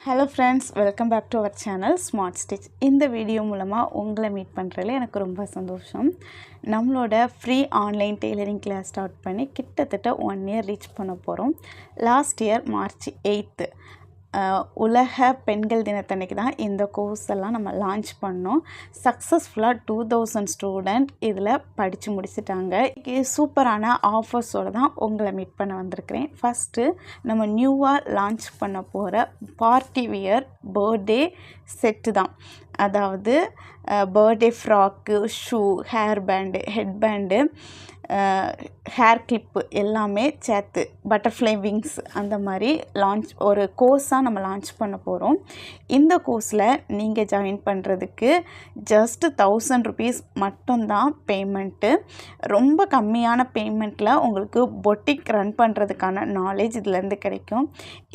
Hello friends, welcome back to our channel smart stitch. இந்த வீடியோ மூலமாக உங்களை மீட் பண்ணுறதுல எனக்கு ரொம்ப சந்தோஷம். நம்மளோட free online tailoring class start பண்ணி கிட்டத்தட்ட 1 இயர் ரீச் பண்ண போகிறோம். லாஸ்ட் இயர் மார்ச் 8 உலக பெண்கள் தினத்தன்னைக்கு தான் இந்த கோர்ஸ் எல்லாம் நம்ம லான்ச் பண்ணோம். சக்ஸஸ்ஃபுல்லாக 2000 ஸ்டூடெண்ட் இதில் படித்து முடிச்சிட்டாங்க. சூப்பரான ஆஃபர்ஸோடு தான் உங்களை மீட் பண்ண வந்திருக்கிறேன். ஃபஸ்ட்டு நம்ம நியூவாக லான்ச் பண்ண போகிற பார்ட்டி வியர் பர்த்டே செட்டு தான். அதாவது birthday frock, shoe, hair band, head pant, hair clip எல்லாமே சேர்த்து பட்டர்ஃப்ளை விங்ஸ் அந்த மாதிரி ஒரு கோர்ஸாக நம்ம லான்ச் பண்ண போகிறோம். இந்த கோர்ஸில் நீங்கள் ஜாயின் பண்ணுறதுக்கு ஜஸ்ட் 1000 rupees மட்டும்தான் பேமெண்ட்டு. ரொம்ப கம்மியான பேமெண்ட்டில் உங்களுக்கு பொட்டிக் ரன் பண்ணுறதுக்கான நாலேஜ் இதுலேருந்து கிடைக்கும்.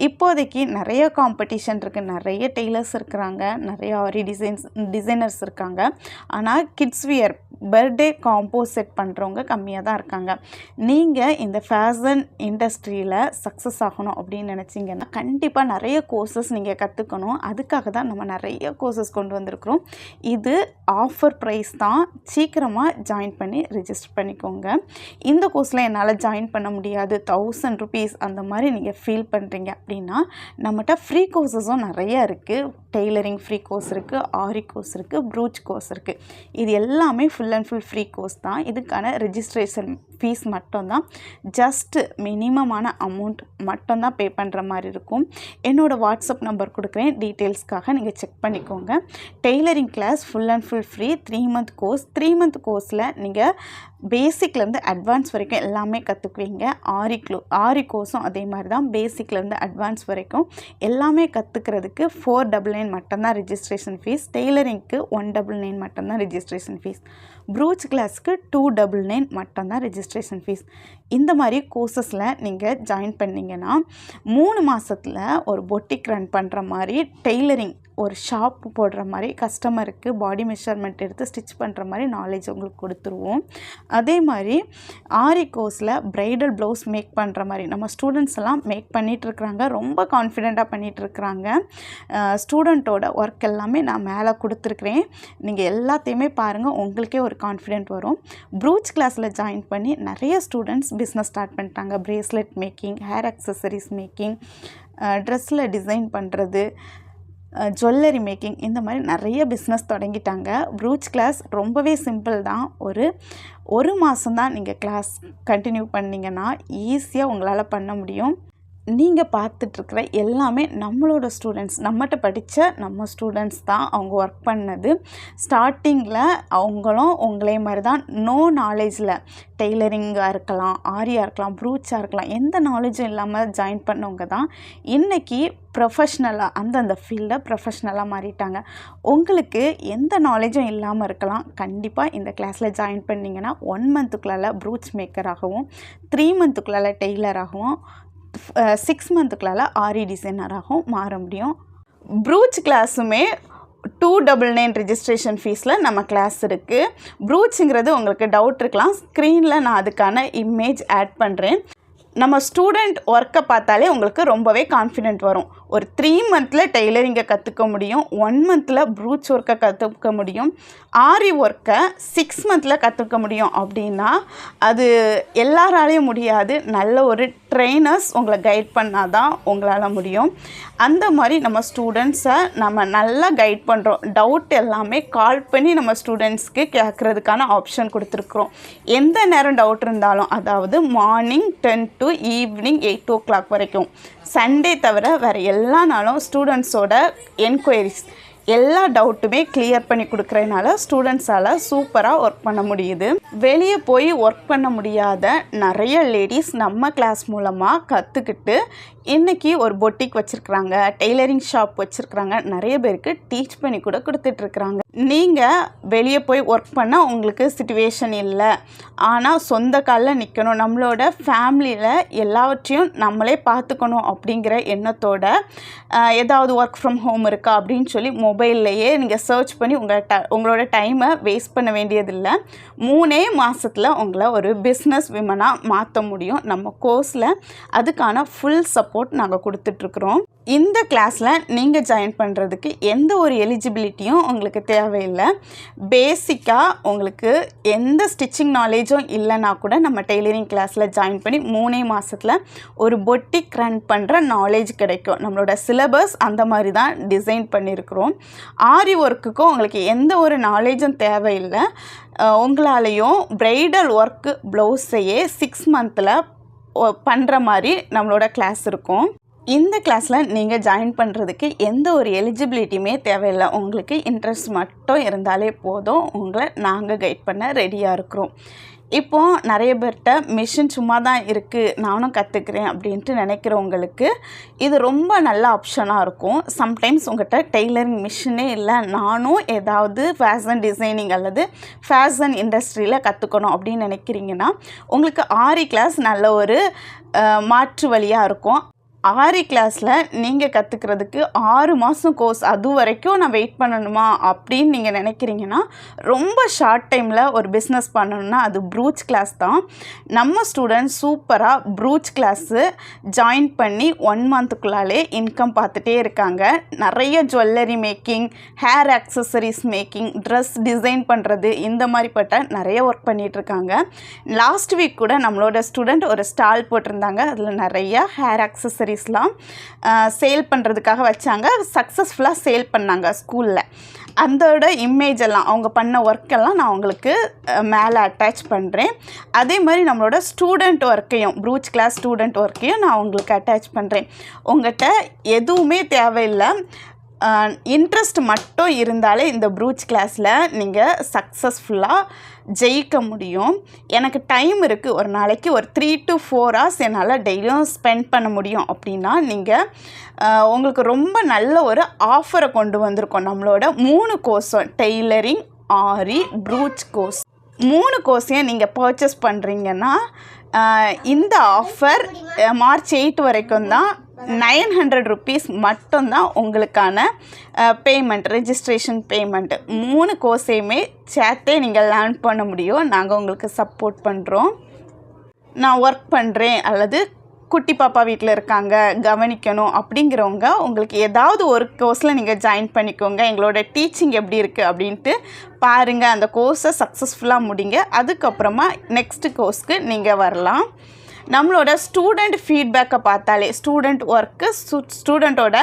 இப்போதைக்கு நிறைய காம்படிஷன் இருக்குது, நிறைய டெய்லர்ஸ் இருக்கிறாங்க, நிறைய ஆரி டிசைனர்ஸ் இருக்காங்க. ஆனால் kids wear birthday combo set பண்ணுறவங்க கம்மியாக தான் இருக்காங்க. நீங்கள் இந்த ஃபேஷன் இண்டஸ்ட்ரியில் சக்ஸஸ் ஆகணும் அப்படின்னு நினச்சிங்கன்னா கண்டிப்பாக நிறைய கோர்சஸ் நீங்கள் கற்றுக்கணும். அதுக்காக தான் நம்ம நிறைய கோர்சஸ் கொண்டு வந்திருக்கிறோம். இது ஆஃபர் ப்ரைஸ் தான். சீக்கிரமாக ஜாயின் பண்ணி ரிஜிஸ்டர் பண்ணிக்கோங்க. இந்த கோர்ஸில் என்னால் ஜாயின் பண்ண முடியாது, 1000 rupees அந்த மாதிரி நீங்கள் ஃபீல் பண்ணுறீங்க அப்படின்னா நம்மகிட்ட ஃப்ரீ கோர்சஸும் நிறைய இருக்குது. டெய்லரிங் ஃப்ரீ கோர்ஸ் இருக்குது, ஆரி கோர்ஸ் இருக்குது, ப்ரூச் கோர்ஸ் இருக்குது. இது எல்லாமே full and full free course தான். இதுக்கான ரெஜிஸ்ட்ரேஷன் ஃபீஸ் மட்டும்தான். ஜஸ்ட் மினிமமான அமௌண்ட் மட்டும்தான் பே பண்ணுற மாதிரி இருக்கும். என்னோடய வாட்ஸ்அப் நம்பர் கொடுக்குறேன், டீட்டெயில்ஸ்க்காக நீங்கள் செக் பண்ணிக்கோங்க. Tailoring class full and full free. 3 month course. 3 month கோர்ஸில் நீங்கள் பேசிக்லேருந்து அட்வான்ஸ் வரைக்கும் எல்லாமே கற்றுக்குவீங்க. ஆரி கோர்ஸும் அதே மாதிரி தான். பேசிக்லேருந்து அட்வான்ஸ் வரைக்கும் எல்லாமே கற்றுக்கிறதுக்கு 499 மட்டும்தான் ரிஜிஸ்ட்ரேஷன் ஃபீஸ். டெய்லரிங்க்கு 199 மட்டும்தான் ரிஜிஸ்ட்ரேஷன் ஃபீஸ். ப்ரூச் கிளாஸ்க்கு 299 மட்டும்தான் ரிஜிஸ்ட்ரேஷன் ஃபீஸ். இந்த மாதிரி கோர்சஸில் நீங்கள் ஜாயின் பண்ணிங்கன்னா 3 மாதத்தில் ஒரு பொட்டிக் ரன் பண்ணுற மாதிரி, டெய்லரிங் ஒரு ஷாப் போடுற மாதிரி, கஸ்டமருக்கு பாடி மெஷர்மெண்ட் எடுத்து ஸ்டிச் பண்ணுற மாதிரி நாலேஜ் உங்களுக்கு கொடுத்துருவோம். அதே மாதிரி ஆரி கோர்ஸில் ப்ரைடல் ப்ளவுஸ் மேக் பண்ணுற மாதிரி நம்ம ஸ்டூடெண்ட்ஸ் எல்லாம் மேக் பண்ணிகிட்ருக்குறாங்க. ரொம்ப கான்ஃபிடெண்ட்டாக பண்ணிகிட்ருக்குறாங்க. ஸ்டூடெண்ட்டோட ஒர்க் எல்லாமே நான் மேலே கொடுத்துருக்குறேன். நீங்கள் எல்லாத்தையுமே பாருங்கள், உங்களுக்கே ஒரு கான்ஃபிடென்ட் வரும். ப்ரூச் கிளாஸில் ஜாயின் பண்ணி நிறைய ஸ்டூடெண்ட்ஸ் பிஸ்னஸ் ஸ்டார்ட் பண்ணிட்டாங்க. Bracelet making, hair accessories making, ட்ரெஸ்ஸில் டிசைன் பண்ணுறது, ஜுவல்லரி மேக்கிங், இந்த மாதிரி நிறைய பிஸ்னஸ் தொடங்கிட்டாங்க. ப்ரூச் கிளாஸ் ரொம்பவே சிம்பிள் தான். ஒரு மாதம்தான் நீங்கள் கிளாஸ் கண்டினியூ பண்ணிங்கன்னா ஈஸியாக உங்களால் பண்ண முடியும். நீங்கள் பார்த்துட்ருக்கிற எல்லாமே நம்மளோட ஸ்டூடெண்ட்ஸ், நம்மகிட்ட படித்த நம்ம ஸ்டூடெண்ட்ஸ் தான். அவங்க ஒர்க் பண்ணது. ஸ்டார்டிங்கில் அவங்களும் உங்களே மாதிரி தான் நோ நாலேஜில், டெய்லரிங்காக இருக்கலாம், ஆரியாக இருக்கலாம், ப்ரூச்சாக இருக்கலாம், எந்த நாலேஜும் இல்லாமல் ஜாயின் பண்ணவங்க தான் இன்றைக்கி ப்ரொஃபஷ்னலாக அந்தந்த ஃபீல்டை ப்ரொஃபஷ்னலாக மாறிட்டாங்க. உங்களுக்கு எந்த நாலேஜும் இல்லாமல் இருக்கலாம். கண்டிப்பாக இந்த கிளாஸில் ஜாயின் பண்ணிங்கன்னா 1 monthக்குள்ளால ப்ரூச் மேக்கராகவும், 3 monthக்குள்ளால டெய்லராகவும், 6 monthக்குள்ளால ஆரி டிசைனராகவும் மாற முடியும். ப்ரூச் கிளாஸுமே 299 ரிஜிஸ்ட்ரேஷன் ஃபீஸில் நம்ம கிளாஸ் இருக்குது. ப்ரூச்சுங்கிறது உங்களுக்கு டவுட் இருக்கலாம். ஸ்க்ரீனில் நான் அதுக்கான இமேஜ் ஆட் பண்ணுறேன். நம்ம ஸ்டூடெண்ட் ஒர்க்கை பார்த்தாலே உங்களுக்கு ரொம்பவே கான்ஃபிடென்ட் வரும். ஒரு 3 monthல டெய்லரிங்கை கற்றுக்க முடியும், 1 monthல ப்ரூச் ஒர்க்கை கற்றுக்க முடியும், ஆரி ஒர்க்கை 6 monthல கற்றுக்க முடியும். அப்படின்னா அது எல்லாராலையும் முடியாது. நல்ல ஒரு ட்ரெயினர்ஸ் உங்களை கைட் பண்ணால் தான் உங்களால் முடியும். அந்த மாதிரி நம்ம ஸ்டூடெண்ட்ஸை நம்ம நல்லா கைட் பண்ணுறோம். டவுட் எல்லாமே கால் பண்ணி நம்ம ஸ்டூடெண்ட்ஸ்க்கு கேட்குறதுக்கான ஆப்ஷன் கொடுத்துருக்குறோம். எந்த நேரம் டவுட் இருந்தாலும், அதாவது மார்னிங் 10 to ஈவினிங் 8 o'clock வரைக்கும், சண்டே தவிர வேறு எல்லா நாளும் ஸ்டூடெண்ட்ஸோட என்கொயரிஸ் எல்லா டவுட்டுமே கிளியர் பண்ணி கொடுக்குறதுனால ஸ்டூடெண்ட்ஸால் சூப்பராக ஒர்க் பண்ண முடியுது. வெளியே போய் ஒர்க் பண்ண முடியாத நிறைய லேடிஸ் நம்ம கிளாஸ் மூலமாக கற்றுக்கிட்டு இன்றைக்கி ஒரு பொட்டிக் வச்சுருக்குறாங்க, டெய்லரிங் ஷாப் வச்சுருக்குறாங்க, நிறைய பேருக்கு டீச் பண்ணி கூட கொடுத்துட்ருக்குறாங்க. நீங்கள் வெளியே போய் ஒர்க் பண்ண உங்களுக்கு சிச்சுவேஷன் இல்லை, ஆனால் சொந்த காலில் நிற்கணும், நம்மளோட ஃபேமிலியில் எல்லாவற்றையும் நம்மளே பார்த்துக்கணும் அப்படிங்கிற எண்ணத்தோட ஏதாவது ஒர்க் ஃப்ரம் ஹோம் இருக்கா அப்படின்னு சொல்லி மொபைல்லையே நீங்கள் சர்ச் பண்ணி உங்களோட டைமை வேஸ்ட் பண்ண வேண்டியதில்லை. 3 மாதத்தில் உங்களை ஒரு பிஸ்னஸ் விமனாக மாற்ற முடியும். நம்ம கோர்ஸில் அதுக்கான ஃபுல் சப்போர்ட் சப்போர்ட் நாங்கள் கொடுத்துட்ருக்குறோம். இந்த கிளாஸில் நீங்கள் ஜாயின் பண்ணுறதுக்கு எந்த ஒரு எலிஜிபிலிட்டியும் உங்களுக்கு தேவையில்லை. பேசிக்காக உங்களுக்கு எந்த ஸ்டிச்சிங் நாலேஜும் இல்லைனா கூட நம்ம டெய்லரிங் கிளாஸில் ஜாயின் பண்ணி 3 மாதத்தில் ஒரு பொட்டிக் ரன் பண்ணுற நாலேஜ் கிடைக்கும். நம்மளோட சிலபஸ் அந்த மாதிரி தான் டிசைன் பண்ணியிருக்கிறோம். ஆரி ஒர்க்குக்கும் உங்களுக்கு எந்த ஒரு நாலேஜும் தேவையில்லை. உங்களாலேயும் ப்ரைடல் ஒர்க்கு ப்ளவுஸையே 6 மந்தில் பண்ணுற மாதிரி நம்மளோட கிளாஸ் இருக்கும். இந்த கிளாஸில் நீங்கள் ஜாயின் பண்ணுறதுக்கு எந்த ஒரு எலிஜிபிலிட்டியுமே தேவையில்லை. உங்களுக்கு இன்ட்ரெஸ்ட் மட்டும் இருந்தாலே போதும், உங்களை நாங்கள் கைட் பண்ண ரெடியாக இருக்கிறோம். இப்போது நிறைய பேர்கிட்ட மிஷின் சும்மா தான் இருக்குது, நானும் கற்றுக்கிறேன் அப்படின்ட்டு நினைக்கிறவங்களுக்கு இது ரொம்ப நல்ல ஆப்ஷனாக இருக்கும். சம்டைம்ஸ் உங்கள்கிட்ட டெய்லரிங் மிஷினே இல்லை, நானும் ஏதாவது ஃபேஷன் டிசைனிங் அல்லது ஃபேஷன் இண்டஸ்ட்ரியில் கற்றுக்கணும் அப்படின்னு நினைக்கிறீங்கன்னா உங்களுக்கு ஆரி கிளாஸ் நல்ல ஒரு மாற்று வழியாக இருக்கும். ஆரி கிளாஸில் நீங்கள் கற்றுக்கிறதுக்கு 6 மாதம் கோர்ஸ், அது வரைக்கும் நான் வெயிட் பண்ணணுமா அப்படின்னு நீங்கள் நினைக்கிறீங்கன்னா ரொம்ப ஷார்ட் டைமில் ஒரு பிஸ்னஸ் பண்ணணுன்னா அது ப்ரூச் கிளாஸ் தான். நம்ம ஸ்டூடெண்ட்ஸ் சூப்பராக ப்ரூச் கிளாஸு ஜாயின் பண்ணி 1 மந்த்துக்குள்ளாலே இன்கம் பார்த்துட்டே இருக்காங்க. நிறைய jewellery making, hair accessories making, dress design பண்ணுறது, இந்த மாதிரிப்பட்ட நிறைய ஒர்க் பண்ணிகிட்ருக்காங்க. லாஸ்ட் வீக் கூட நம்மளோட ஸ்டூடெண்ட் ஒரு ஸ்டால் போட்டிருந்தாங்க. அதில் நிறைய ஹேர் ஆக்சசரிஸ் சேல் பண்ணுறதுக்காக வச்சாங்க. சக்ஸஸ்ஃபுல்லாக சேல் பண்ணாங்க ஸ்கூலில். அதோட இமேஜ் எல்லாம், அவங்க பண்ண ஒர்க்கெல்லாம் நான் உங்களுக்கு மேலே அட்டாச் பண்ணுறேன். அதே மாதிரி நம்மளோட ஸ்டூடெண்ட் ஒர்க்கையும், ப்ரூச் கிளாஸ் ஸ்டூடெண்ட் ஒர்க்கையும் நான் உங்களுக்கு அட்டாச் பண்ணுறேன். உங்கள்கிட்ட எதுவுமே தேவையில்லை, இன்ட்ரெஸ்ட் மட்டும் இருந்தாலே இந்த ப்ரூச் கிளாஸில் நீங்கள் சக்ஸஸ்ஃபுல்லாக ஜெயிக்க முடியும். எனக்கு டைம் இருக்குது, ஒரு நாளைக்கு ஒரு 3 to 4 hours என்னால் டெய்லியும் ஸ்பெண்ட் பண்ண முடியும் அப்படின்னா நீங்கள் உங்களுக்கு ரொம்ப நல்ல ஒரு ஆஃபரை கொண்டு வந்திருக்கோம். நம்மளோட 3 கோர்ஸும் டெய்லரிங், ஆரி, ப்ரூச் கோர்ஸ் 3 கோர்ஸையும் நீங்கள் பர்ச்சேஸ் பண்ணுறீங்கன்னா இந்த ஆஃபர் மார்ச் 8 வரைக்கும் தான். 900 rupees மட்டும்தான் உங்களுக்கான பேமெண்ட், ரெஜிஸ்ட்ரேஷன் பேமெண்ட்டு. 3 கோர்ஸையுமே சேர்த்தே நீங்கள் லேர்ன் பண்ண முடியும். நாங்கள் உங்களுக்கு சப்போர்ட் பண்ணுறோம். நான் ஒர்க் பண்ணுறேன் அல்லது குட்டி பாப்பா வீட்டில் இருக்காங்க, கவனிக்கணும் அப்படிங்கிறவங்க உங்களுக்கு ஏதாவது ஒரு கோர்ஸில் நீங்கள் ஜாயின் பண்ணிக்கோங்க. எங்களோட டீச்சிங் எப்படி இருக்குது அப்படின்ட்டு பாருங்கள். அந்த கோர்ஸை சக்ஸஸ்ஃபுல்லாக முடிங்க. அதுக்கப்புறமா நெக்ஸ்ட் கோர்ஸ்க்கு நீங்கள் வரலாம். நம்மளோட ஸ்டூடெண்ட் ஃபீட்பேக்கை பார்த்தாலே, ஸ்டூடெண்ட் ஒர்க்கு ஸ்டூடெண்ட்டோட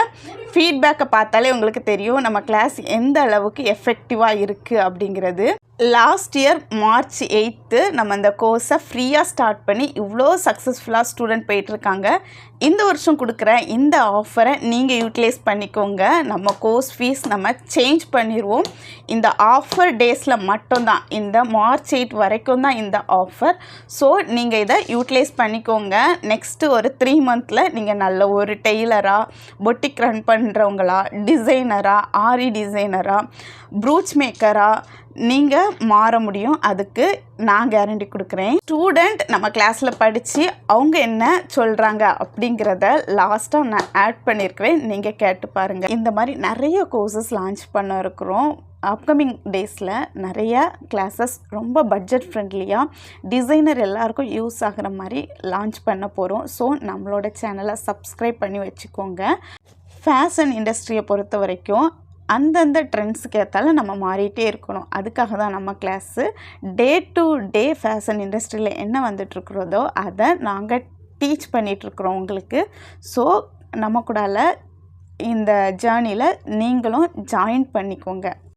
ஃபீட்பேக்கை பார்த்தாலே உங்களுக்கு தெரியும் நம்ம கிளாஸ் எந்த அளவுக்கு எஃபெக்டிவாக இருக்குது அப்படிங்கிறது. லாஸ்ட் இயர் மார்ச் 8 நம்ம இந்த கோர்ஸை ஃப்ரீயாக ஸ்டார்ட் பண்ணி இவ்வளோ சக்ஸஸ்ஃபுல்லாக ஸ்டூடெண்ட் போயிட்டுருக்காங்க. இந்த வருஷம் கொடுக்குற இந்த ஆஃபரை நீங்கள் யூட்டிலைஸ் பண்ணிக்கோங்க. நம்ம கோர்ஸ் ஃபீஸ் நம்ம சேஞ்ச் பண்ணிடுவோம். இந்த ஆஃபர் டேஸில் மட்டும்தான், இந்த மார்ச் 8 வரைக்கும் தான் இந்த ஆஃபர். ஸோ நீங்கள் இதை யூட்டிலைஸ் பண்ணிக்கோங்க. நெக்ஸ்ட்டு ஒரு 3 மந்தில் நீங்கள் நல்ல ஒரு டெய்லராக, பொட்டிக் ரன் பண்ணுறவங்களா, டிசைனராக, ஆரி டிசைனராக, ப்ரூச் மேக்கராக நீங்கள் மாற முடியும். அதுக்கு நான் கேரண்டி கொடுக்குறேன். ஸ்டூடெண்ட் நம்ம கிளாஸில் படித்து அவங்க என்ன சொல்கிறாங்க அப்படிங்கிறத லாஸ்ட்டாக நான் ஆட் பண்ணியிருக்கிறேன், நீங்கள் கேட்டு பாருங்கள். இந்த மாதிரி நிறைய கோர்சஸ் லான்ச் பண்ண இருக்கிறோம். அப்கமிங் டேஸில் நிறைய கிளாஸஸ் ரொம்ப பட்ஜெட் ஃப்ரெண்ட்லியாக டிசைனர் எல்லாருக்கும் யூஸ் ஆகிற மாதிரி லான்ச் பண்ண போகிறோம். ஸோ நம்மளோட சேனலை சப்ஸ்கிரைப் பண்ணி வச்சுக்கோங்க. ஃபேஷன் இண்டஸ்ட்ரியை பொறுத்த வரைக்கும் அந்தந்த ட்ரெண்ட்ஸுக்கு ஏற்றாலும் நம்ம மாறிட்டே இருக்கணும். அதுக்காக தான் நம்ம class. Day to day fashion இண்டஸ்ட்ரியில் என்ன வந்துட்டுருக்குறதோ அதை நாங்கள் டீச் பண்ணிகிட்ருக்குறோம் உங்களுக்கு. ஸோ நம்ம கூடால இந்த ஜேர்னியில் நீங்களும் ஜாயின் பண்ணிக்கோங்க.